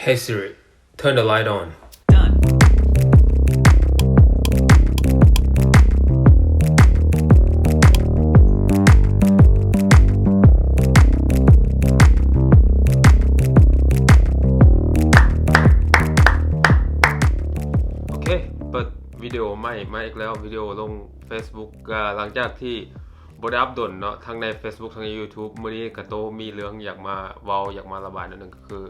Hey Siri, turn the light on. Done. Okay, เปิดวิดีโอใหม่มาอีกแล้ววิดีโอลง Facebook หลังจากที่บ่ได้อัปโดนเนาะทั้งใน Facebook ทั้งใน YouTube มื้อนี้ก็โตมีเรื่องอยากมาเว้าอยากมาระบายนิดนึงก็คือ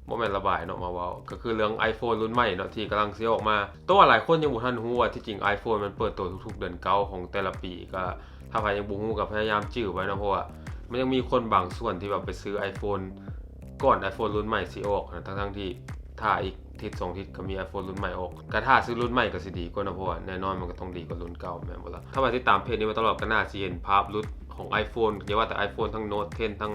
บ่แม่นระบายเนาะมาเว้าก็คือเรื่อง iPhone รุ่นใหม่เนาะที่กำลังสิออกมาตัวหลายคนยังบ่ทันรู้ว่าที่จริง iPhone มันเปิดตัวทุกๆเดือนเก้าของแต่ละปีก็ถ้าใครยังบ่รู้ก็พยายามจื้อไว้เนาะเพราะว่ามันยังมีคนบางส่วนที่แบบไปซื้อ iPhone ก่อน iPhone รุ่นใหม่สิออกนะทั้งๆที่ถ้าอีกทิศ2ทิศก็มี iPhone รุ่นใหม่ออกก็ถ้าซื้อรุ่นใหม่ก็สิดีกว่านะเพราะว่าแน่นอนมันก็ต้องดีกว่ารุ่นเก่าแม่นบ่ล่ะถ้าว่าติดตามเพจนี้มาตลอดก็น่าสิเห็นภาพรุ่นของ iPhone อย่าว่าแต่ iPhone ทั้ง Note 10 ทั้ง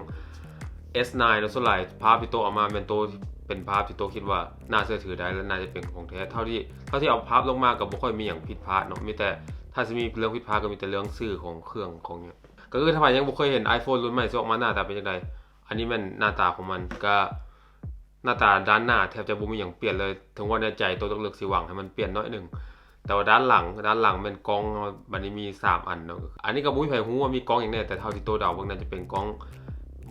S9 แล้วส่วนหลายภาพที่โตออกมาเป็นภาพที่โตคิดว่าน่าเชื่อถือได้และน่าจะเป็นของแท้เท่าที่เอาภาพลงมาก็บ่ค่อยมีหยังผิดพลาดเนาะมีแต่ถ้าสิมีเรื่องผิดพลาดก็มีแต่เรื่องชื่อของเครื่องของเนี่ยก็คือถ้าใครยังบ่เคยเห็น iPhone รุ่นใหม่สิออกมาหน้าตาเป็นจังไดอันนี้มันหน้าตาของมันก็หน้าตาด้านหน้าแทบจะบ่มีหยังเปลี่ยนเลยถึงว่าในใจตัวต้องเลือกสิหวังให้มันเปลี่ยนน้อยนึงแต่ว่าด้านหลังเป็นกล้องบัดนี้มี3อันเนาะอันนี้ก็บ่มีไผฮู้ว่ามีกล้องหยังแน่แต่เท่าที่โตเดาเบิ่งน่าจะเป็นกล้อง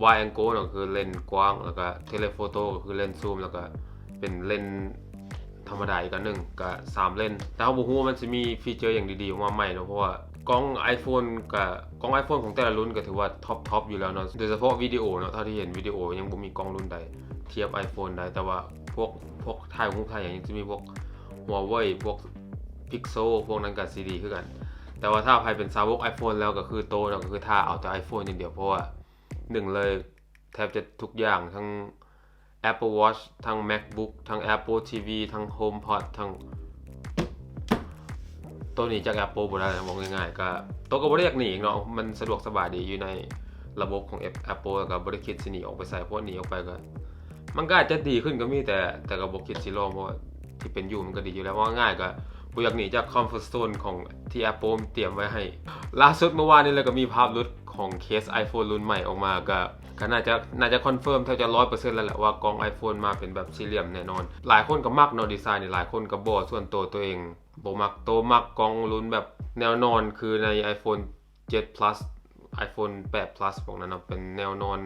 wide angle เนาะคือเลนส์กว้างแล้วก็เทเลโฟโต้ก็คือเลนส์ซูมแล้วก็เป็นเลนส์ธรรมดาอีกอันนึงก็3เลนส์แต่เฮาบ่ฮู้ว่ามันสิมีฟีเจอร์หยังดีๆออกมาใหม่เนาะเพราะว่ากล้อง iPhone กับกล้อง iPhone ของแต่ละรุ่นก็ถือว่าท็อปอยู่แล้วเนาะโดยเฉพาะวิดีโอเนาะเท่าที่เห็นวิดีโอยังบ่มีกล้องรุ่นใดเทียบ iPhone ได้แต่ว่าพวกถ่ายรูปถ่ายหยังจะมีพวก Huawei พวก Pixel พวกนั้นก็สิดีคือกันแต่ว่าถ้าใครเป็นสาวก iPhone แล้วก็คือโตเนาะก็คือถ้าเอาแต่ iPhone อย่างเดียวเพราะว่า1เลยแทบจะทุกอย่างทั้ง Apple Watch ทั้ง MacBook ทั้ง Apple TV ทั้ง HomePod ทั้งตัวนี้จาก Apple บ่ได้มองง่ายๆก็ตัวก็บ่ได้อยากหนีเนาะมันสะดวกสบายดีอยู่ในระบบของ Apple แล้วก็บ่ได้คิดสิหนีออกไปใส่พวกนี้ออกไปก็มันก็อาจจะดีขึ้นก็มีแต่ก็บ่คิดสิลองเพราะว่าที่เป็นอยู่มันก็ดีอยู่แล้วว่าง่ายก็บ่อยากหนีจาก Comfort Zone ของที่ Apple เตรียมไว้ให้ล่าสุดเมื่อวานนี้เลยก็มีภาพหลุดของเคส iPhone รุ่นใหม่ออกมาก็น่าจะคอนเฟิร์มแทบจะ 100% แล้วแหละว่ากล้อง iPhone มาเป็นแบบสี่เหลี่ยมแน่นอนหลายคนก็มักเนาะดีไซน์นี่หลายคนก็บ่ส่วนตัวเองบ่มักมักกล้องรุ่นแบบแนวนอนคือใน iPhone 7 Plus iPhone 8 Plus พวกนั้นเนาะเป็นแนวนอน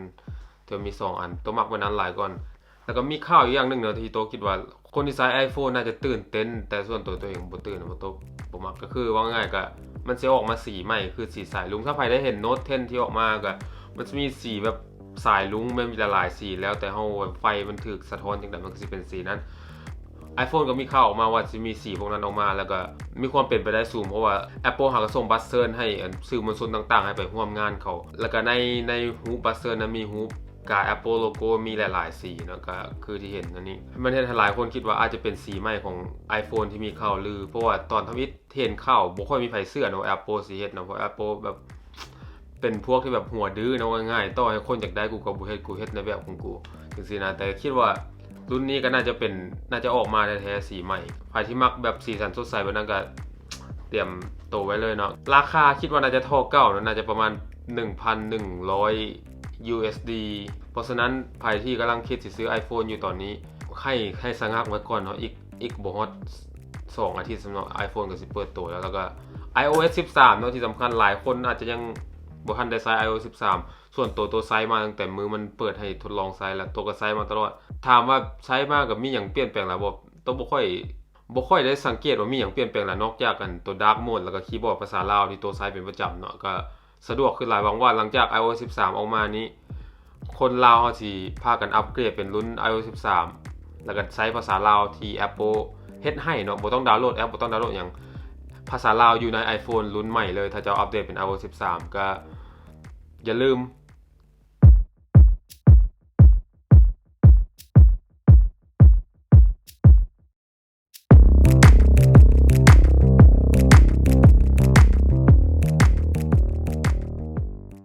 ที่มี2อันตัวมักไว้นั้นหลายก่อนแล้วก็มีข่าวอีกอย่างนึงเนาะที่โตคิดว่าคนที่ใช้ iPhone น่าจะตื่นเต้นแต่ส่วนตัวเองบ่ตื่นเพราะบ่มักก็คือว่าง่ายก็มันสิออกมาสีใหม่คือสีสายรุ้งถ้าใครได้เห็น Note 10 ที่ออกมาก็มันจะมีสีแบบสายรุ้งมันมีหลายสีแล้วแต่เฮาไฟมันถูกสะท้อนจังได๋มันก็สิเป็นสีนั้น iPhone ก็มีข่าวออกมาว่าสิมีสีพวกนั้นออกมาแล้วก็มีความเป็นไปได้สูงเพราะว่า Apple หาก็ส่งบัสเซิร์นให้สื่อมวลชนต่างๆให้ไปร่วมงานเขาแล้วก็ในฮูปบัสเซิร์นนั้นมีฮูปกา Apple โลโก้มีหลายๆสีเนาะก็คือที่เห็นอันนี้มันเฮ็ดให้หลายคนคิดว่าอาจจะเป็นสีใหม่ของ iPhone ที่มีข่าวลือเพราะว่าตอนทวิตเห็นข่าวบ่ค่อยมีใครเชื่อเนาะ Apple สิเฮ็ดเนาะเพราะ Apple แบบเป็นพวกที่แบบหัวดื้อเนาะง่ายๆต่อให้คนอยากได้กูก็บ่เฮ็ดในแบบของกูจังซี่นะแต่คิดว่ารุ่นนี้ก็น่าจะออกมาแท้ๆสีใหม่ใครที่มักแบบสีสันสดใสแบบนั้นก็เตรียมโตไว้เลยเนาะราคาคิดว่าน่าจะเท่าเก่านะน่าจะประมาณ 1,100 USD เพราะฉะนั้นใครที่กำลังคิดสิซื้อ iPhone อยู่ตอนนี้ให้สะงักไว้ก่อนเนาะอีกบ่ฮอด2อาทิตย์สำหรับ iPhone ก็สิเปิดตัวแล้วก็ iOS 13เนาะที่สำคัญหลายคนอาจจะยังบ่ทันได้ใช้ iOS 13ส่วนตัวไซส์มาตั้งแต่มือมันเปิดให้ทดลองใช้แล้วตัวก็ใช้มาตลอดถามว่าใช้มากับมีหยังเปลี่ยนแปลงแล้วตัวบ่ค่อยได้สังเกตว่ามีหยังเปลี่ยนแปลงแล้วนอกจากกันตัว Dark Mode แล้วก็คีย์บอร์ดภาษาลาวที่ตัวใช้เป็นประจำเนาะก็สะดวกขึ้นหลายหวังว่าหลังจาก iOS 13ออกมานี้คนลาวเฮาสิพากันอัปเกรดเป็นรุ่น iOS 13แล้วก็ใช้ภาษาลาวที่ Apple เฮ็ดให้เนาะบ่ต้องดาวน์โหลดแอปบ่ต้องดาวน์โหลดหยังภาษาลาวอยู่ใน iPhone รุ่นใหม่เลยถ้าจะอัปเดตเป็น iOS 13ก็อย่าลืม